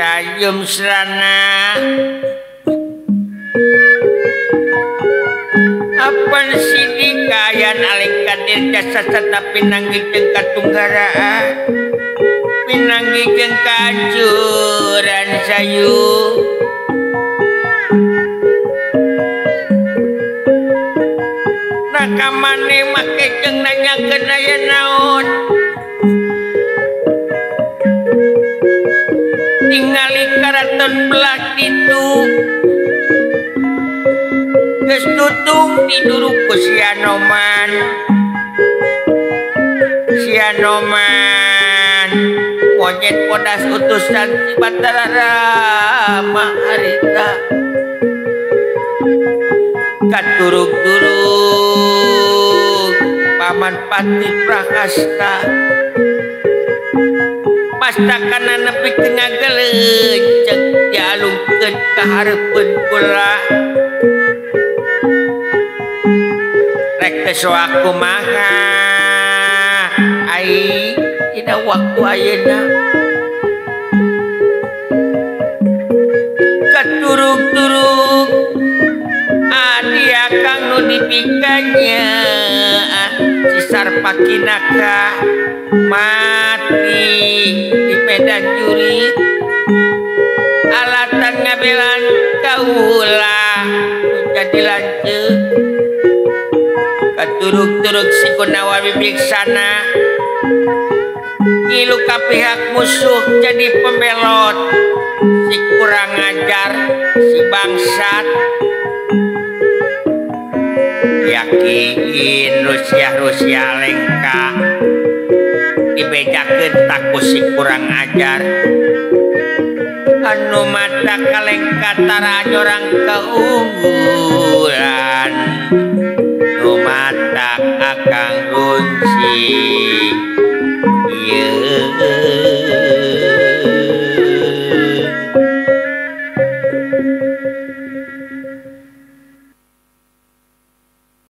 Tajum serana apa sidik kayan aling kadir jasa tapi nanggikeun katunggaraan pinanggikeun kacuran sayu nakamane make jeung nanyakeun aya naon ningali karaton belah kitu geus tutung tiduruk ku si Anoman monyet podas utusan si Batara Rama harita katurug-turug Paman Pati Prakasta pastakana nepi teu ngagelenceg dialungkeun ka hareupeun kula rek teu soak kumaha ai dina waktu ayeuna katurug-turug adi akang nu dipikanya si Sarpakinaka mati di medan jurit alatan ngabelan kaula jadi lanceuk katurug-turug si Gunawan Wibiksana ngilu ka pihak musuh jadi pembelot si kurang ajar si bangsat yakin Rusia lengka dibejakeun taku si kurang ajar anu mata kalengka tara orang keunggulan